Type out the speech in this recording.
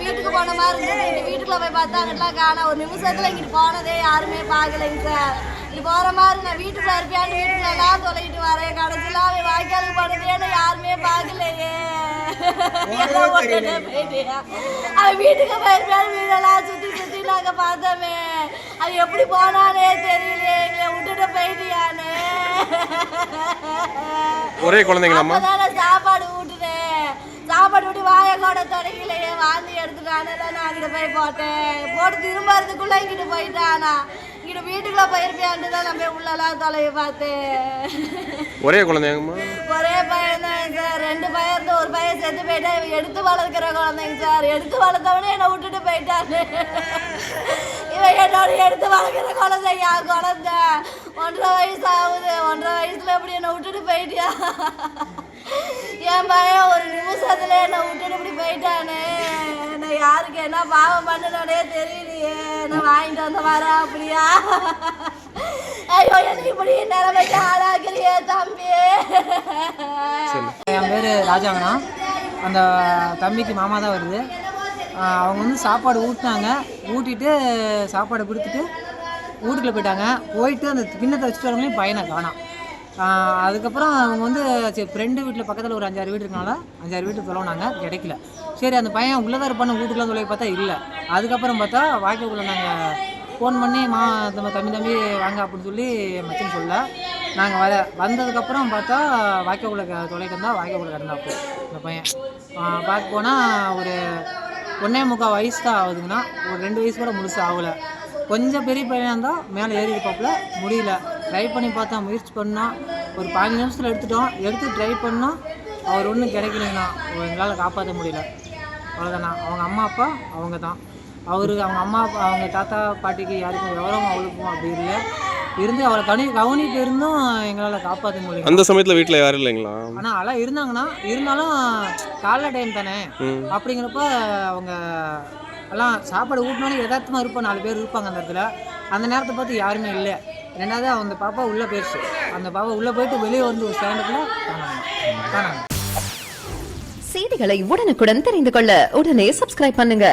வீட்டுக்கு போன மாதிரி இருந்தது. வீட்டுக்குள்ள போய் பார்த்தா அங்கெல்லாம் காணோம். ஒரு நிமிஷத்துல இங்கிட்டு போனதே யாருமே பார்க்கலைங்க சார். இது போற மாதிரி நான் வீட்டுக்குள்ள இருப்பியான்னு வீட்டுக்குள்ள எல்லாம் தொலைகிட்டு வரேன். கடைசியில அவன் வாய்க்காலுக்கு போனதேன்னு யாருமே பார்க்கலையே. அவன் வீட்டுக்கு போயிருப்பியான்னு வீடெல்லாம் சுத்தி சுத்தி நாங்க பார்த்தோமே. அது எப்படி போனானே தெரியலையே. எங்களை விட்டுட்டு போயிட்டியானே. ஒரே குழந்தைங்களாம்மா? சாப்பாடு ஊட்டுனேன். சாப்பாடு விட்டு வாய கூட தொடங்கலையே. வாந்தி எடுத்துட்டானே. நான் அங்கிட்ட போய் போட்டு திரும்பறதுக்குள்ள இங்கிட்டு போயிட்டானா. இங்கிட்ட வீட்டுக்குள்ள போயிருப்பியான்ட்டு தான் நம்ம உள்ளலாம் தலையை பார்த்தேன். ஒரே குழந்தைங்கம்மா? ஒரே பையன் தான் சார். 2 பையன். ஒரு பையன் செத்து போயிட்டா. இவன் எடுத்து வளர்க்குற குழந்தைங்க சார். எடுத்து வளர்த்தவனே என்னை விட்டுட்டு போயிட்டான்னு. இவன் என்னோட எடுத்து வளர்க்குற குழந்தை என் குழந்தை. 1.5 வயசு ஆகுது. 1.5 வயசுல எப்படி என்னை விட்டுட்டு போயிட்டியா? என் பையன் ஒரு நிமிஷத்துல என்னை விட்டுட்டு இப்படி போயிட்டானே. நான் யாருக்கு என்ன பாவம் பண்ணனே தெரியலையே. நான் வாங்கிட்டு வந்த வரா அப்படியா? ஐயோ எனக்கு இப்படி நிலைமைக்கு ஆளாக்கிறியே தம்பி. என் பேர் ராஜாங்கண்ணா. அந்த தம்பிக்கு மாமா தான் வருது. அவங்க வந்து சாப்பாடு ஊட்டினாங்க. ஊட்டிட்டு சாப்பாடு கொடுத்துட்டு வீட்டுக்குள்ளே போயிட்டாங்க. போயிட்டு அந்த கிண்ணத்தை வச்சுட்டு வரவங்களையும் பையனை காணோம். அதுக்கப்புறம் அவங்க வந்து சரி ஃப்ரெண்டு வீட்டில் பக்கத்தில் ஒரு 5-6 வீடு இருக்கனால 5-6 வீட்டுக்கு தொலைவுனாங்க. கிடைக்கல. சரி அந்த பையன் உள்ளே தான் இருப்பான்னு வீட்டுக்குலாம் தொலை பார்த்தா இல்லை. அதுக்கப்புறம் பார்த்தா வாய்க்காக்குள்ளே நாங்கள் ஃபோன் பண்ணி தம்பி வாங்க அப்படின்னு சொல்லி மச்சன் சொல்ல நாங்கள் வந்ததுக்கப்புறம் பார்த்தா வாய்க்காக்குள்ளே தொலைக்கு இருந்தால் வாய்க்காக்குள்ளே கிடந்தாப்போ அந்த பையன் பார்க்க போனால் ஒரு 1.25 வயசு தான் ஆகுதுங்கன்னா. ஒரு 2 வயசு கூட முழுசு ஆகலை. கொஞ்சம் பெரிய பையனாக இருந்தால் மேலே ஏறி இருப்பாப்புல. முடியல. ட்ரை பண்ணி பார்த்தா முயற்சி பண்ணோம். ஒரு 15 நிமிஷத்தில் எடுத்து ட்ரை பண்ணோம். அவர் ஒன்றும் கிடைக்கலைங்கண்ணா. எங்களால் காப்பாற்ற முடியல. அவ்வளோதாண்ணா. அவங்க அம்மா அப்பா அவங்க தான். அவங்க அம்மா அப்பா அவங்க தாத்தா பாட்டிக்கு யாருக்கும் விவரம் அவளுக்கும் அப்படி இல்லை. இருந்து அவளை கவனிட்டு இருந்தும் எங்களால் காப்பாற்ற முடியல. அந்த சமயத்தில் வீட்டில் யாரும் இல்லைங்களா? ஆனால் அதெல்லாம் இருந்தாங்கண்ணா. இருந்தாலும் காலைல டைம் தானே அப்படிங்கிறப்ப அவங்க எல்லாம் சாப்பாடு ஊட்டினாலும் யதார்த்தமாக இருப்போம். 4 பேர் இருப்பாங்க அந்த இடத்துல. அந்த நேரத்தை பார்த்து யாருமே இல்லை. 2வது அந்த பாப்பா உள்ளே போயிடுச்சு. அந்த பாப்பா உள்ளே போயிட்டு வெளியே வந்து ஒரு ஸ்டாண்டுக்குள்ள காணாங்க. செய்திகளை உடனுக்குடன் தெரிந்து கொள்ள உடனே சப்ஸ்கிரைப் பண்ணுங்க.